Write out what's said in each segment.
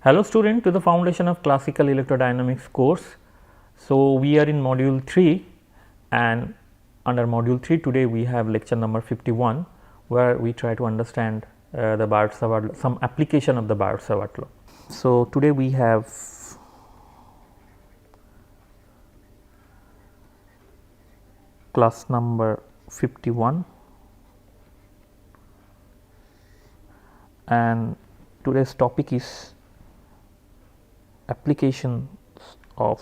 Hello student to the Foundation of Classical Electrodynamics course. So, we are in module 3 and under module 3 today we have lecture number 51 where we try to understand the Biot-Savart some application of the Biot-Savart law. So, today we have class number 51 and today's topic is applications of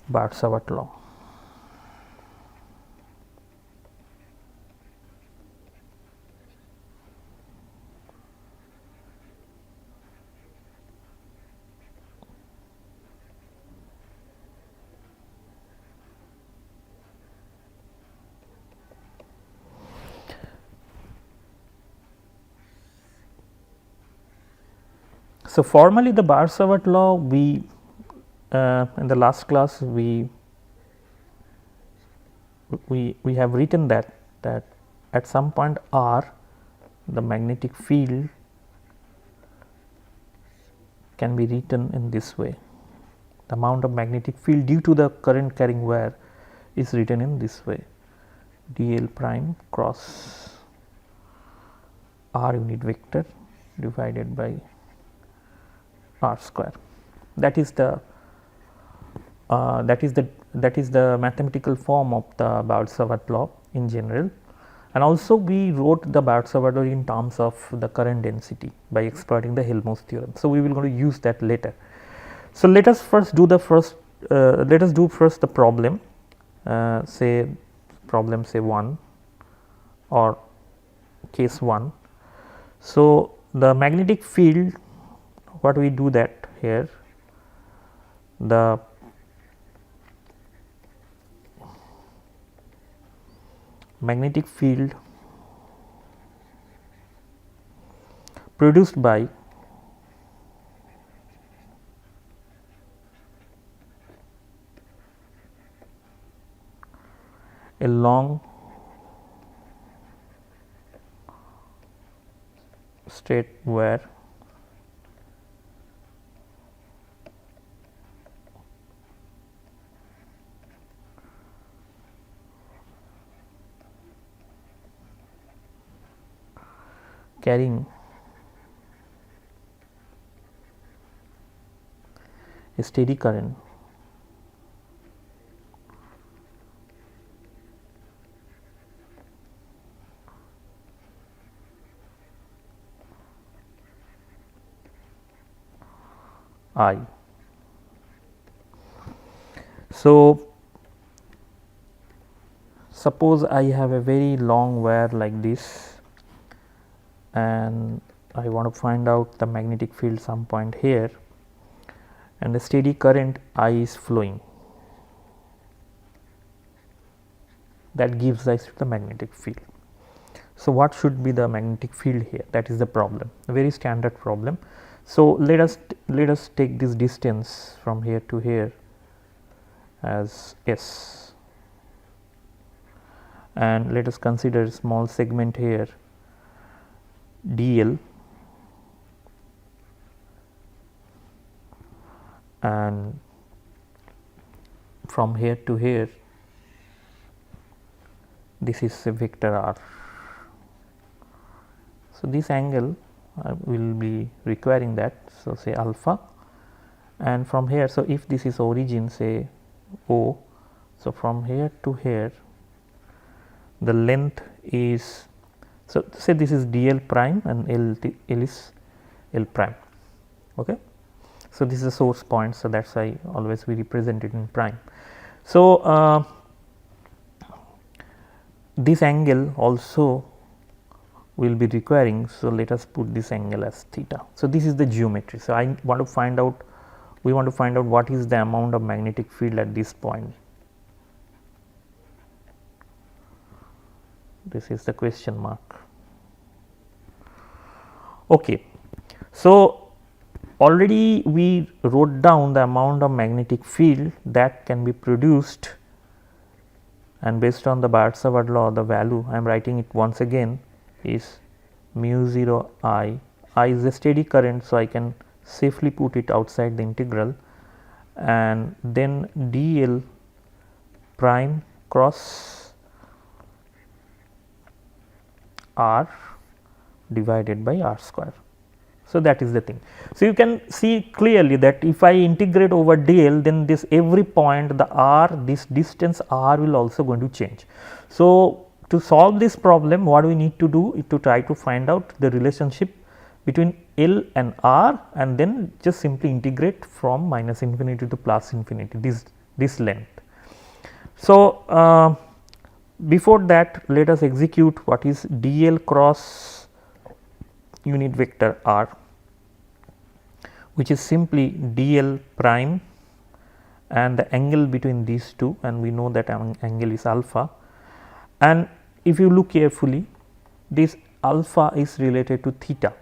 Biot-Savart law. So, formally the Biot-Savart law we in the last class we have written that at some point r the magnetic field can be written in this way. The amount of magnetic field due to the current carrying wire is written in this way, dl prime cross r unit vector divided by r square. That is the mathematical form of the Biot-Savart law in general, and also we wrote the Biot-Savart law in terms of the current density by exploiting the Helmholtz theorem. So, we will going to use that later. So, let us first do the the problem, say problem say 1 or case 1. So, the magnetic field, what we do that here, the magnetic field produced by a long straight wire carrying a steady current I. So, suppose I have a very long wire like this and I want to find out the magnetic field some point here, and a steady current I is flowing, that gives rise to the magnetic field. So, what should be the magnetic field here? That is the problem, a very standard problem. So, let us take this distance from here to here as S, and let us consider a small segment here dl, and from here to here this is a vector r. So, this angle will be requiring that. So, say alpha, and from here, so if this is origin say O, so from here to here the length is, so say this is dl prime and L is L prime. Okay. So, this is a source point, so that is why always we represent it in prime. So, this angle also will be requiring. So, let us put this angle as theta. So, this is the geometry. So, I want to find out, we want to find out what is the amount of magnetic field at this point. This is the question mark. Okay. So, already we wrote down the amount of magnetic field that can be produced, and based on the Biot-Savart law, the value I am writing it once again is mu 0 I. I is a steady current, so I can safely put it outside the integral, and then dl prime cross r divided by r square. So, that is the thing. So, you can see clearly that if I integrate over dl, then this every point the r, this distance r will also going to change. So, to solve this problem, what we need to do is to try to find out the relationship between L and R, and then just simply integrate from minus infinity to plus infinity this length. So, before that, let us execute what is dl cross unit vector r, which is simply dl prime and the angle between these two, and we know that angle is alpha. And if you look carefully, this alpha is related to theta.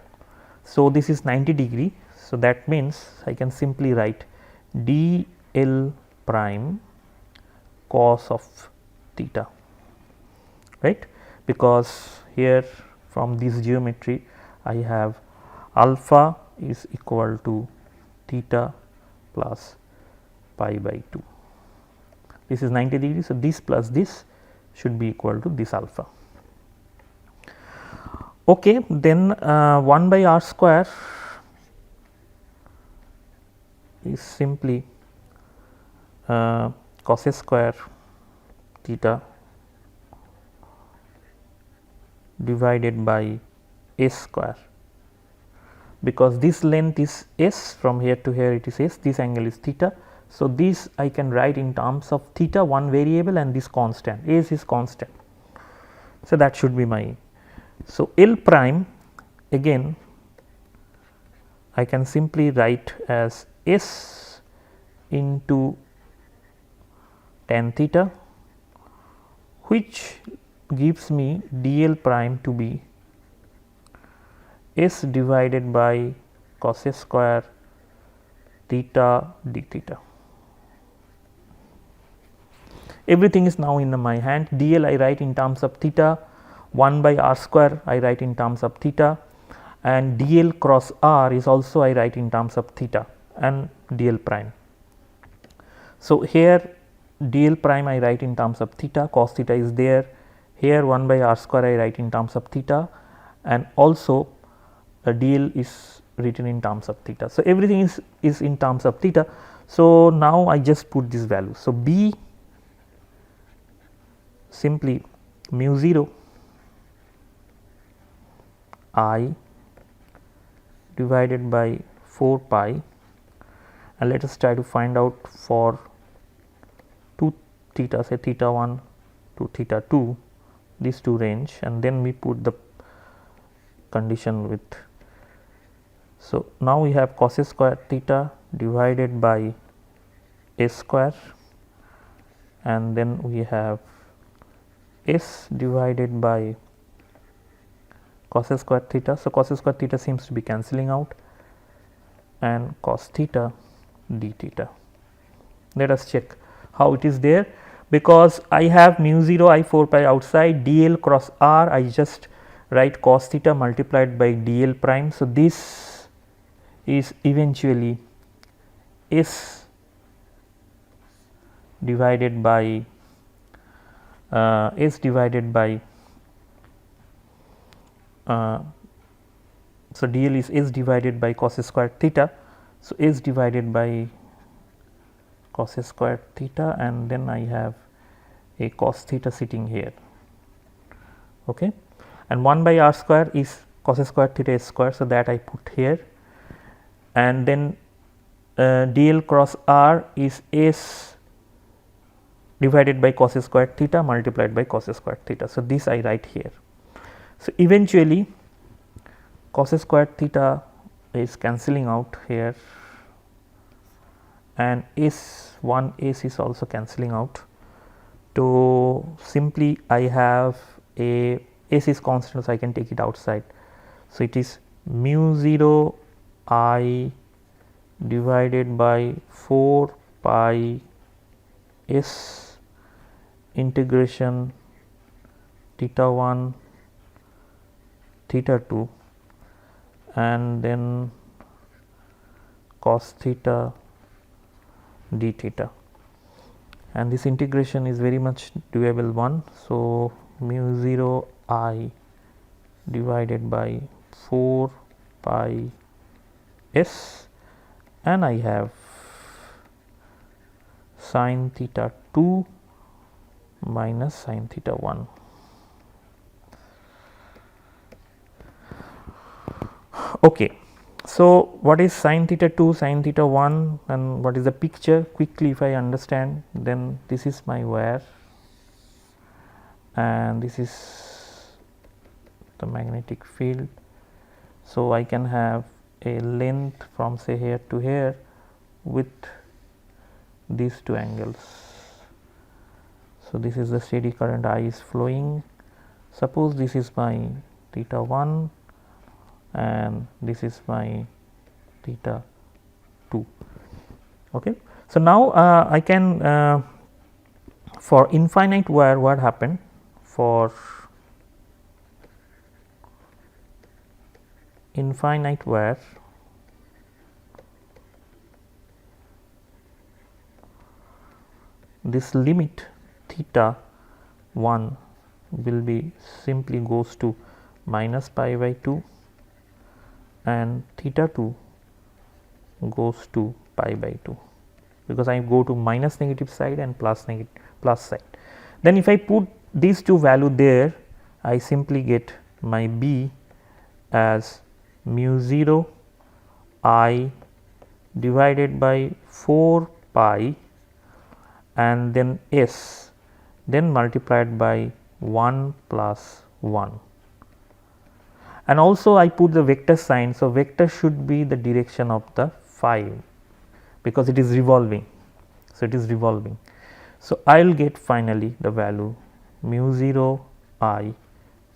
So, this is 90 degree. So, that means I can simply write dl prime cos of theta, right, because here from this geometry I have alpha is equal to theta plus pi by 2. This is 90 degrees. So, this plus this should be equal to this alpha. Okay, then 1 by r square is simply cos square theta divided by s square, because this length is s, from here to here it is s, this angle is theta. So, this I can write in terms of theta, one variable, and this constant, s is constant. So, that should be my. So, L prime again I can simply write as s into tan theta, which gives me dl prime to be s divided by cos square theta d theta. Everything is now in my hand. dl I write in terms of theta, 1 by r square I write in terms of theta, and dl cross r is also I write in terms of theta and dl prime. So, here dl prime I write in terms of theta, cos theta is there, here 1 by r square I write in terms of theta, and also dl is written in terms of theta. So, everything is in terms of theta. So, now I just put this value. So, b simply mu 0 I divided by 4 pi, and let us try to find out for 2 theta, say theta 1 to theta 2, these two range, and then we put the condition with. So, now we have cos square theta divided by s square, and then we have s divided by cos square theta. So, cos square theta seems to be cancelling out, and cos theta d theta. Let us check how it is there, because I have mu 0 I 4 pi outside, dl cross r I just write cos theta multiplied by dl prime. So, this is eventually s divided by so dl is s divided by cos square theta. So, s divided by cos square theta, and then I have a cos theta sitting here, okay, and 1 by r square is cos square theta s square. So, that I put here, and then dl cross r is s divided by cos square theta multiplied by cos square theta. So, this I write here. So, eventually cos square theta is cancelling out here, and s is also cancelling out. So, simply I have a s is constant, so I can take it outside. So, it is mu 0 I divided by 4 pi s integration theta 1 theta 2 and then cos theta d theta, and this integration is very much doable one. So, mu 0 I divided by 4 pi s, and I have sin theta 2 minus sin theta 1. Okay. So, what is sin theta 2, sin theta 1, and what is the picture? Quickly, if I understand, then this is my wire and this is the magnetic field. So, I can have a length from say here to here with these two angles. So, this is the steady current I is flowing. Suppose this is my theta 1 and this is my theta 2. Okay. So, now I can for infinite wire, what happened for infinite wire, this limit theta 1 will be simply goes to minus pi by 2 and theta 2 goes to pi by 2, because I go to minus negative side and plus side. Then if I put these two value there, I simply get my B as mu 0 I divided by 4 pi and then S, then multiplied by 1 plus 1. And also I put the vector sign. So, vector should be the direction of the phi, because it is revolving. So, it is revolving. So, I will get finally the value mu 0 I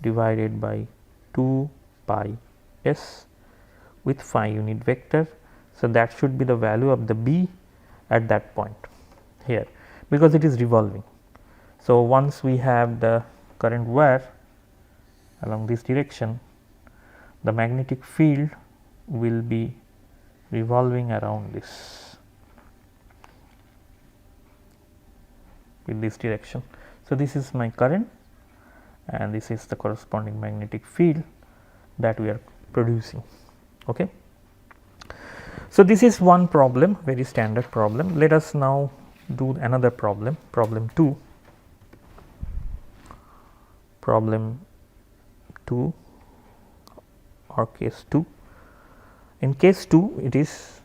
divided by 2 pi s with phi unit vector. So, that should be the value of the B at that point here, because it is revolving. So, once we have the current wire along this direction, the magnetic field will be revolving around this with this direction. So, this is my current and this is the corresponding magnetic field that we are producing. Okay. So, this is one problem, very standard problem. Let us now do another problem, problem 2. Problem 2 or case 2. In case 2, it is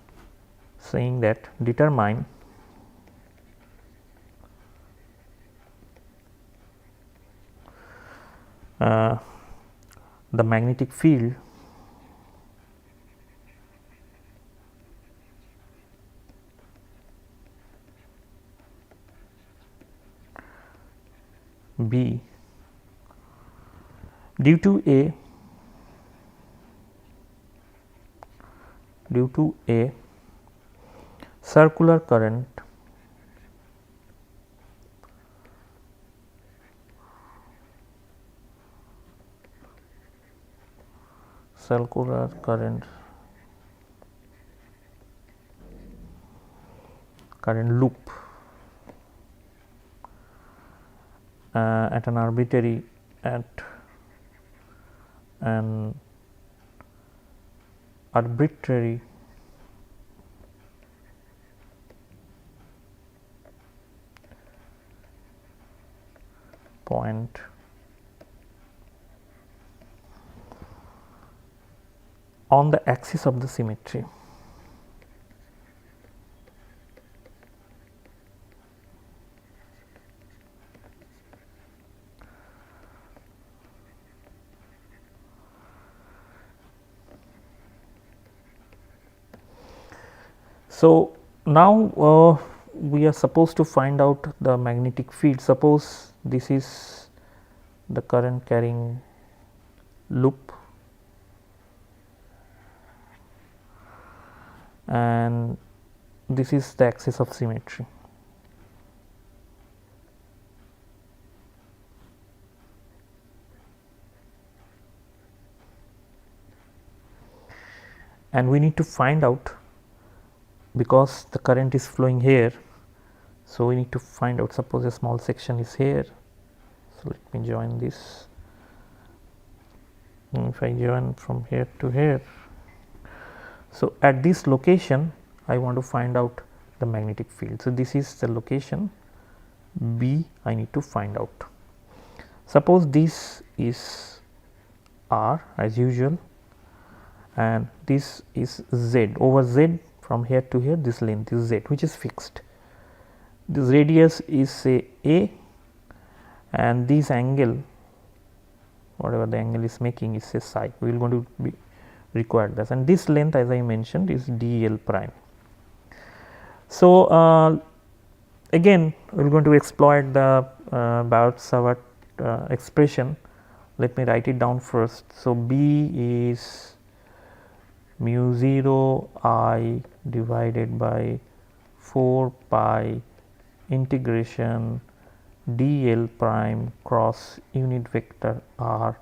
saying that determine the magnetic field B due to a circular current current loop at an arbitrary point on the axis of the symmetry. So, now we are supposed to find out the magnetic field. Suppose this is the current carrying loop and this is the axis of symmetry. And we need to find out, because the current is flowing here, so we need to find out, suppose a small section is here. So let me join this. And if I join from here to here, so at this location I want to find out the magnetic field. So this is the location B I need to find out. Suppose this is R as usual, and this is Z. Over Z from here to here, this length is Z, which is fixed. This radius is say A, and this angle, whatever the angle is making, is say psi. We will going to be require this, and this length, as I mentioned, is dl prime. So again we are going to exploit the Biot-Savart expression. Let me write it down first. So B is mu 0 I divided by 4 pi integration dl prime cross unit vector r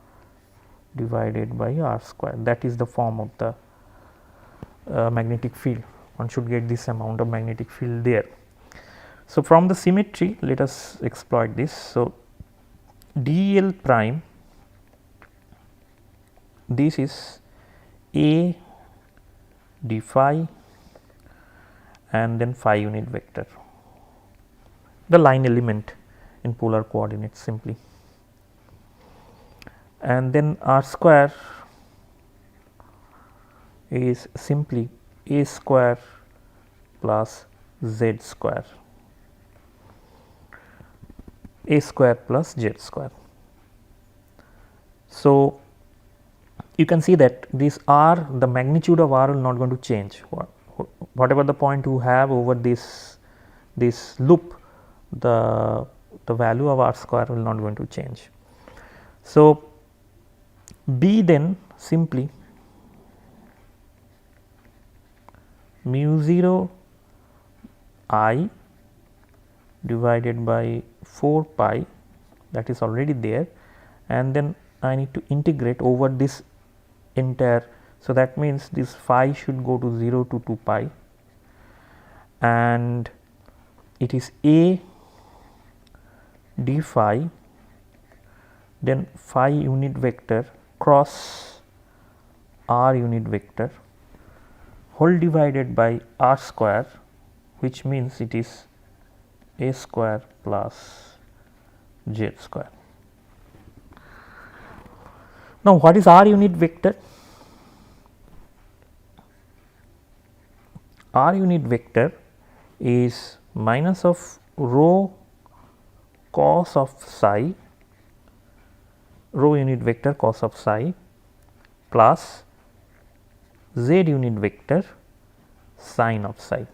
divided by r square. That is the form of the magnetic field. One should get this amount of magnetic field there. So from the symmetry, let us exploit this. So dl prime, this is a d phi and then phi unit vector, the line element in polar coordinates simply, and then r square is simply a square plus z square, a square plus z square. So you can see that this r, the magnitude of r will not going to change. Whatever the point you have over this loop, the value of r square will not going to change. So B then simply mu 0 I divided by 4 pi, that is already there, and then I need to integrate over this entire. So that means this phi should go to 0 to 2 pi, and it is a d phi, then phi unit vector cross r unit vector whole divided by r square, which means it is a square plus z square. Now what is r unit vector? R unit vector is minus of rho cos of psi, rho unit vector cos of psi, plus z unit vector sine of psi.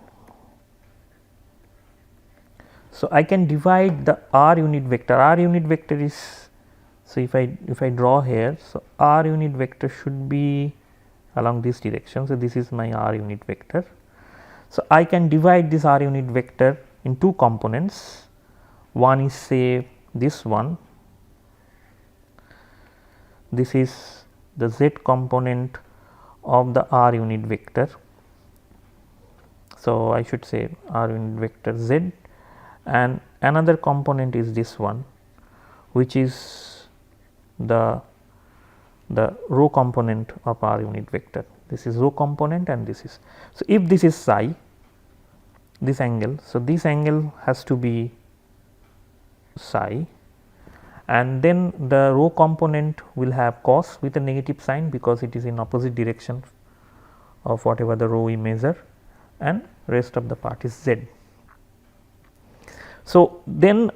So I can divide the r unit vector. R unit vector is, so if I draw here, so r unit vector should be along this direction. So this is my r unit vector. So I can divide this r unit vector in two components. One is say this one, this is the z component of the r unit vector. So I should say r unit vector z, and another component is this one, which is the rho component of r unit vector. This is rho component and this is. So if this is psi, this angle, so this angle has to be psi, and then the rho component will have cos with a negative sign because it is in opposite direction of whatever the rho we measure, and rest of the part is z. So then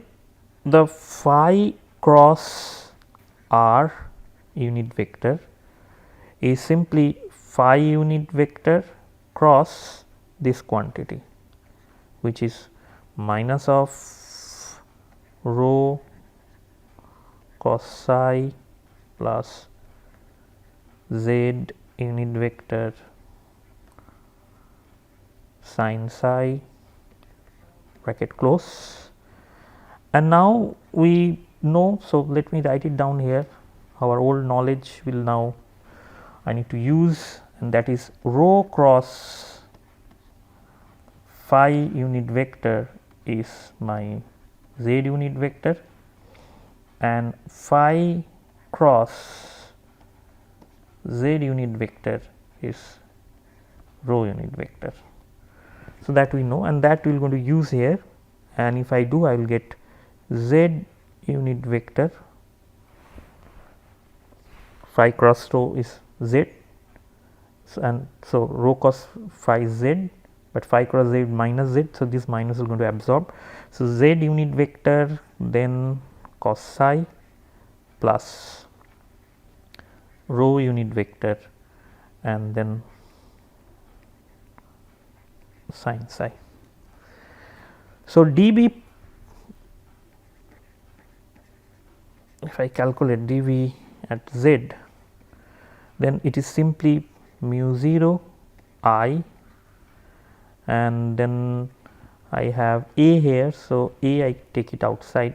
the phi cross r unit vector is simply phi unit vector cross this quantity, which is minus of rho cos psi plus z unit vector sin psi bracket close. And now we know, so let me write it down here. Our old knowledge will now I need to use, and that is rho cross phi unit vector is my z unit vector, and phi cross z unit vector is rho unit vector. So that we know, and that we are going to use here, and if I do, I will get z unit vector, phi cross rho is z, and so rho cos phi z, but phi cross z minus z. So this minus is going to absorb. So z unit vector, then cos psi plus rho unit vector, and then sin psi. So dV, if I calculate dV at z, then it is simply mu 0 I, and then I have a here. So a I take it outside,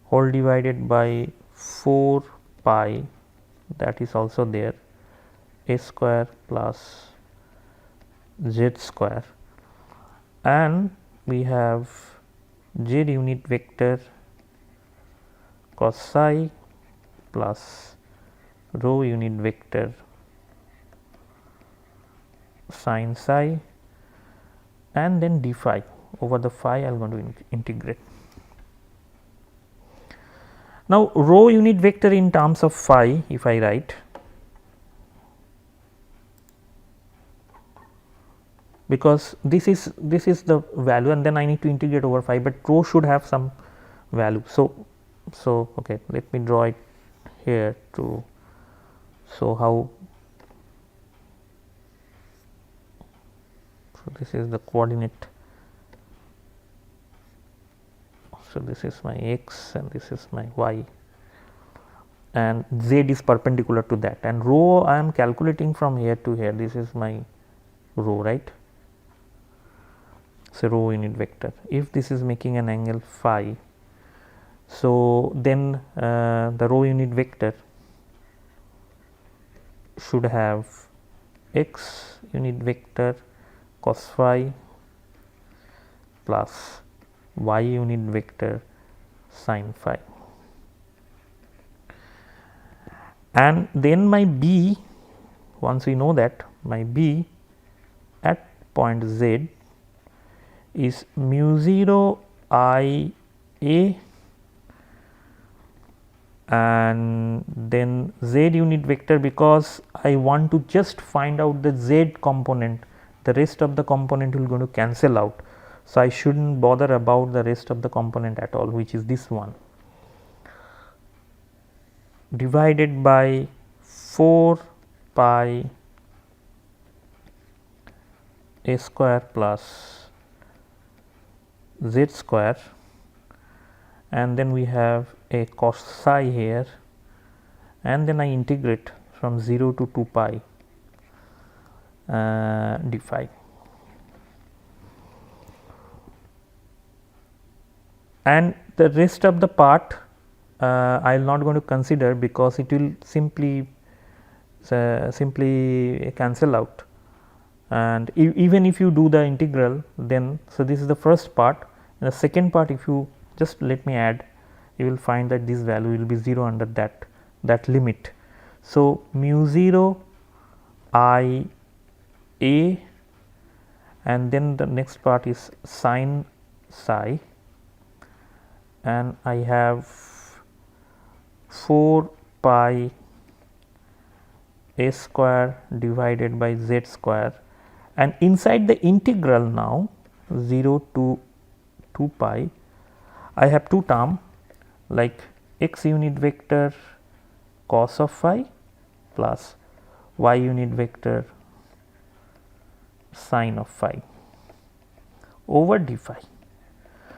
whole divided by 4 pi, that is also there, a square plus z square, and we have z unit vector cos psi plus rho unit vector sin psi, and then d phi. Over the phi I am going to integrate. Now rho unit vector in terms of phi, if I write, because this is the value, and then I need to integrate over phi, but rho should have some value. So okay, let me draw it here to show how. So this is the coordinate. So this is my x and this is my y, and z is perpendicular to that, and rho I am calculating from here to here. This is my rho, right? So rho unit vector. If this is making an angle phi, so then the rho unit vector should have x unit vector cos phi plus y unit vector sin phi, and then my b, once we know that, my b at point z is mu 0 I a, and then z unit vector, because I want to just find out the z component, the rest of the component will going to cancel out. So I shouldn't bother about the rest of the component at all, which is this one, divided by 4 pi a square plus z square, and then we have a cos psi here, and then I integrate from 0 to 2 pi d phi. And the rest of the part I am not going to consider, because it will simply cancel out, and even if you do the integral, then so this is the first part. And the second part, if you just let me add, you will find that this value will be 0 under that limit. So mu 0 I a, and then the next part is sin psi, and I have 4 pi a square divided by z square, and inside the integral now 0 to 2 pi I have two terms, like x unit vector cos of phi plus y unit vector sin of phi over d phi.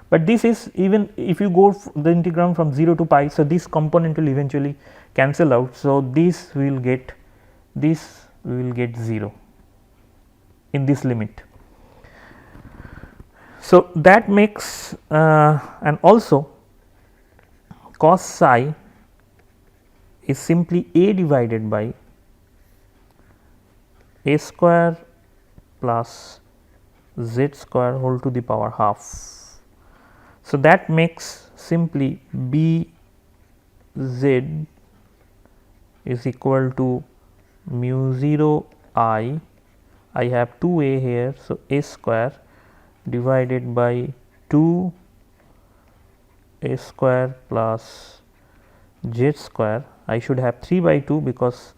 But this is, even if you go the integral from 0 to pi, so this component will eventually cancel out. So this we will get 0 in this limit. So, that makes and also cos psi is simply a divided by a square plus z square whole to the power half. So, that makes simply b z is equal to mu 0 I have 2 a here. So, a square divided by 2 a square plus z square. I should have 3 by 2 because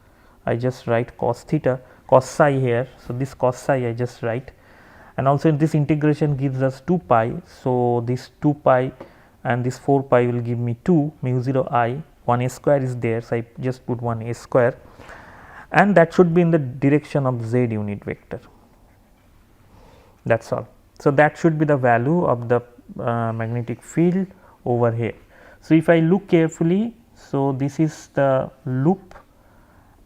I just write cos theta cos psi here. So, this cos psi I just write, and also this integration gives us 2 pi. So, this 2 pi and this 4 pi will give me 2 mu 0 I, 1 a square is there. So, I just put 1 a square, and that should be in the direction of z unit vector, that is all. So, that should be the value of the magnetic field over here. So, if I look carefully, so this is the loop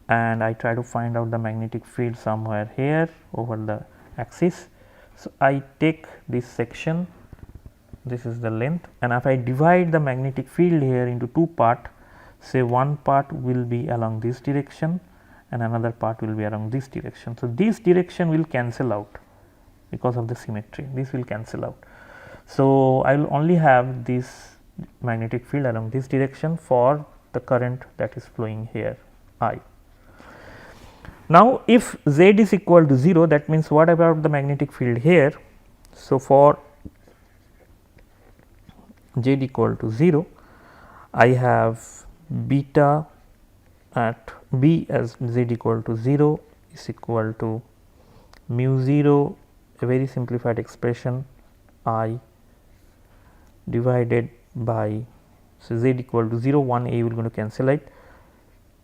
and I try to find out the magnetic field somewhere here over the axis. So, I take this section, this is the length, and if I divide the magnetic field here into two parts, say one part will be along this direction and another part will be along this direction. So, this direction will cancel out because of the symmetry, this will cancel out. So, I will only have this magnetic field along this direction for the current that is flowing here I. Now, if z is equal to 0, that means what about the magnetic field here? So, for z equal to 0, I have beta at b as z equal to 0 is equal to mu 0, a very simplified expression I divided by, so z equal to 0, 1 a will going to cancel it,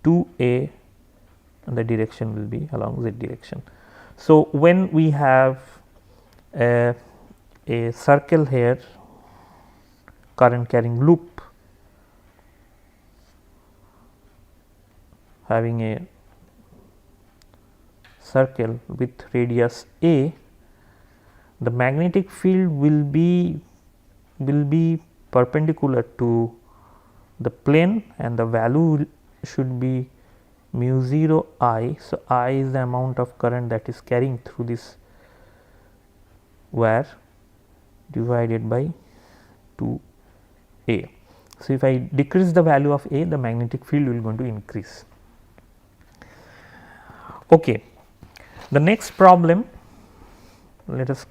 2 a, and the direction will be along z direction. So, when we have a circle here, current carrying loop having a circle with radius a, the magnetic field will be perpendicular to the plane and the value should be mu 0 I. So, I is the amount of current that is carrying through this wire divided by 2 a. So, if I decrease the value of a, the magnetic field will going to increase. Okay. The next problem, let us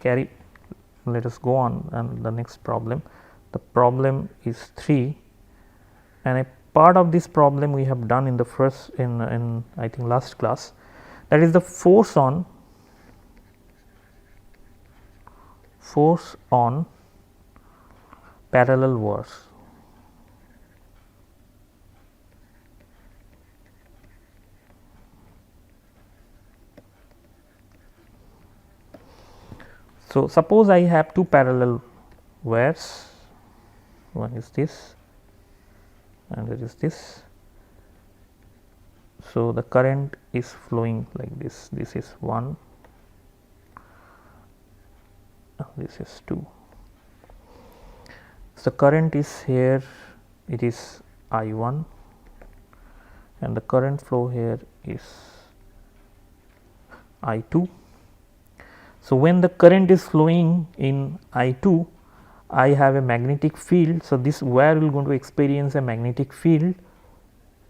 go on, and the next problem, the problem is 3, and a part of this problem we have done in the first in I think last class, that is the force on parallel wires. So, suppose I have two parallel wires, one is this and there is this. So, the current is flowing like this, this is 1, this is 2. So, current is here, it is I 1 and the current flow here is I 2. So, when the current is flowing in I 2, I have a magnetic field. So, this wire will going to experience a magnetic field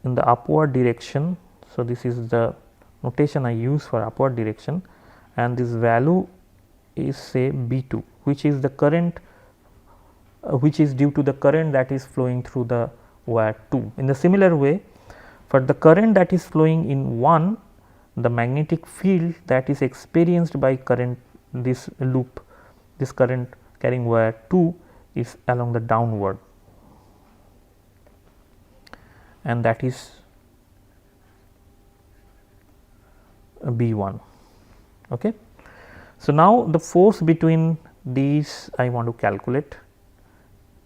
in the upward direction. So, this is the notation I use for upward direction, and this value is say B 2, which is the current which is due to the current that is flowing through the wire 2. In the similar way, for the current that is flowing in 1, the magnetic field that is experienced by current this loop, this current carrying wire 2 is along the downward, and that is B 1. Okay. So, now the force between these I want to calculate.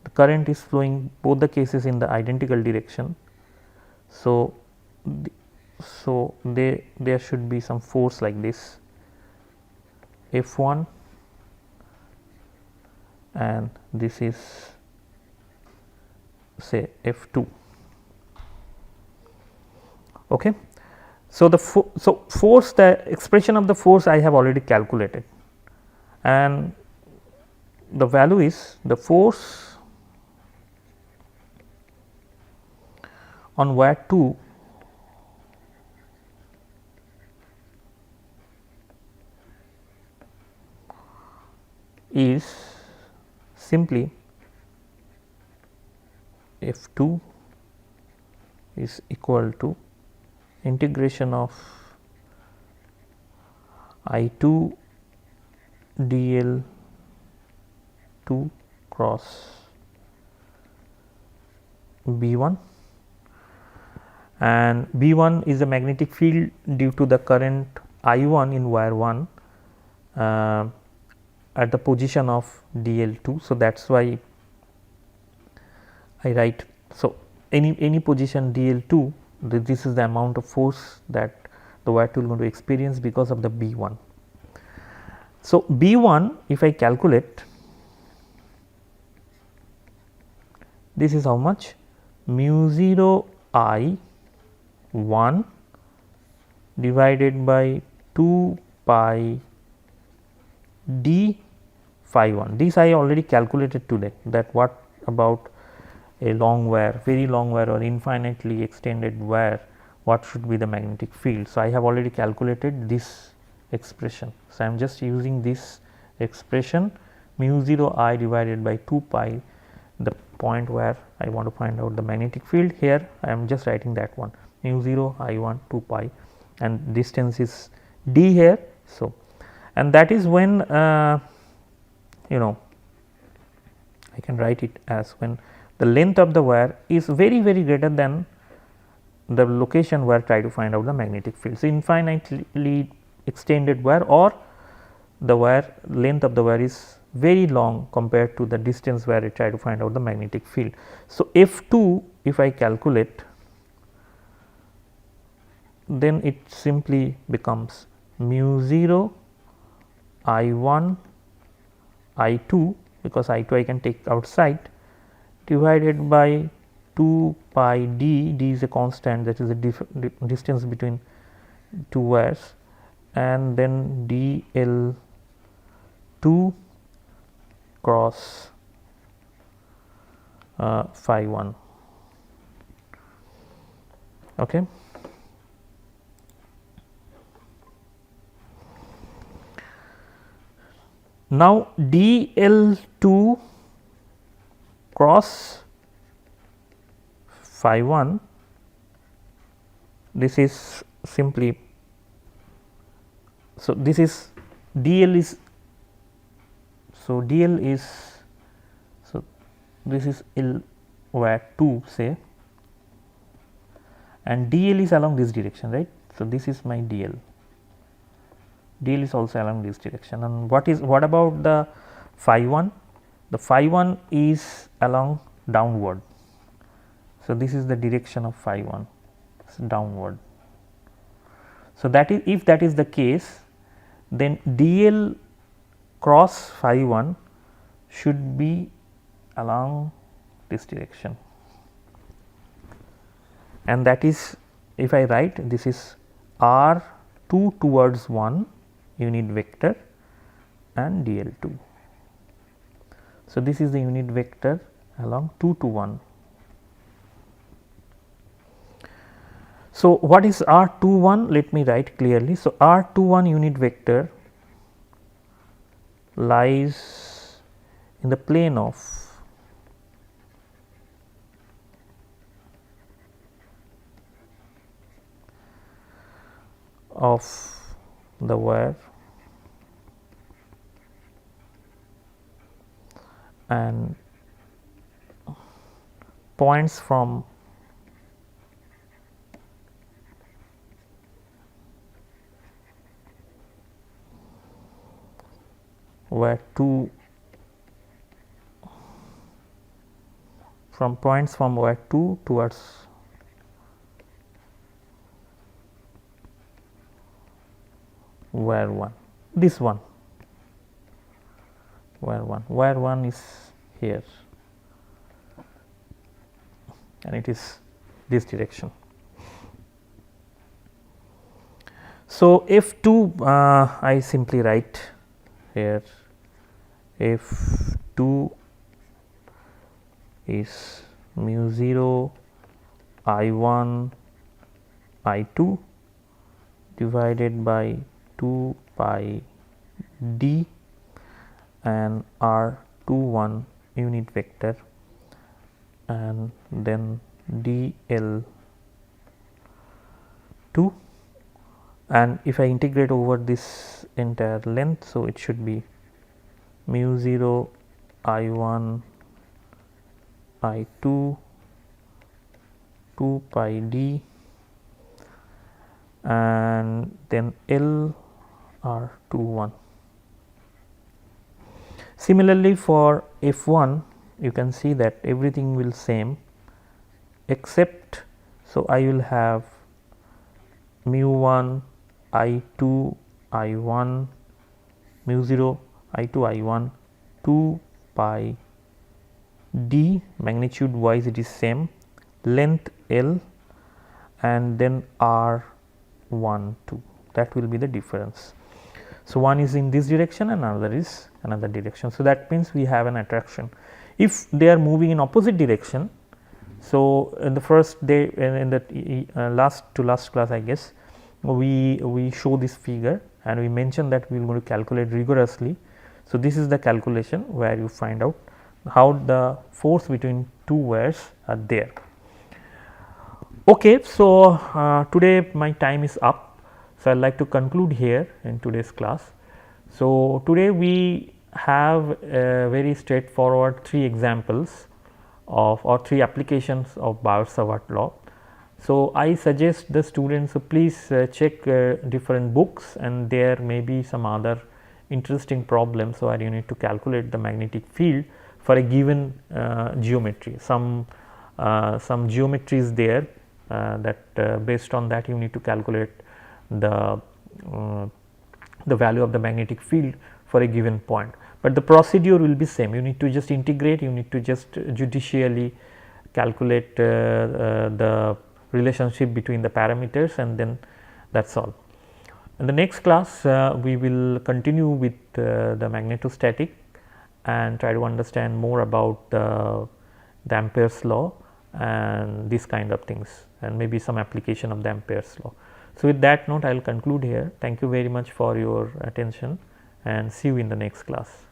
The current is flowing both the cases in the identical direction. So, there should be some force like this F 1 and this is say F2. Okay. So, the force, the expression of the force I have already calculated, and the value is the force on wire 2 is simply F2 is equal to integration of I2 dl 2 cross B1, and B1 is the magnetic field due to the current I1 in wire 1 at the position of dl2. So, that is why I write. So, any position dl2, this is the amount of force that the wire 2 is going to experience because of the B1. So, B1 if I calculate, this is how much, mu 0 I 1 divided by 2 pi d phi 1. This I already calculated today, that what about a long wire, very long wire or infinitely extended wire, what should be the magnetic field. So, I have already calculated this expression. So, I am just using this expression mu 0 I divided by 2 pi, the point where I want to find out the magnetic field. Here I am just writing that one, mu 0 I 1 2 pi, and distance is d here. So, and that is when you know, I can write it as when the length of the wire is very greater than the location where try to find out the magnetic field. So, infinitely extended wire, or the wire length of the wire is very long compared to the distance where I try to find out the magnetic field. So, F2 if I calculate, then it simply becomes mu 0 I 1 I 2, because I 2 I can take outside, divided by 2 pi d, d is a constant, that is the distance between two wires, and then dl 2 cross phi 1. Okay. Now, dl 2 cross phi 1, this is simply, so this is dl is, so dl is, so this is L wire 2 say, and dl is along this direction, right. So, this is my dl, dl is also along this direction, and what about the phi 1? The phi 1 is along downward. So, this is the direction of phi 1, downward. So, that is, if that is the case, then dl cross phi 1 should be along this direction, and that is, if I write, this is r 2 towards 1 unit vector and dl 2. So, this is the unit vector along 2 to 1. So, what is r 2 1? Let me write clearly. So, r 2 1 unit vector lies in the plane of the wire and points from wire 2, from points from wire 2 towards wire 1, this one. wire 1 is here and it is this direction. So, F2 I simply write here F2 is mu 0 I1 I2 divided by 2 pi d and R21 unit vector and then dl2, and if I integrate over this entire length, so it should be mu 0 I1 I2 2 pi d and then L R21. Similarly, for F1 you can see that everything will same except, so I will have mu 1 I2 I1 mu 0 I2 I1 2 pi d, magnitude wise it is same, length L and then R12, that will be the difference. So, one is in this direction and another is another direction. So, that means we have an attraction. If they are moving in opposite direction, so in the first day in the last class I guess we show this figure and we mention that we are going to calculate rigorously. So, this is the calculation where you find out how the force between two wires are there. Okay, so today my time is up. So, I would like to conclude here in today's class. So, today we have very straightforward 3 examples of or 3 applications of Biot-Savart law. So, I suggest the students please check different books, and there may be some other interesting problems where you need to calculate the magnetic field for a given geometry. Some geometry is there that based on that you need to calculate the value of the magnetic field for a given point, but the procedure will be same. You need to just integrate, you need to just judicially calculate the relationship between the parameters, and then that is all. In the next class we will continue with the magnetostatic and try to understand more about the Ampere's law and these kind of things, and maybe some application of the Ampere's law. So, with that note I will conclude here. Thank you very much for your attention and see you in the next class.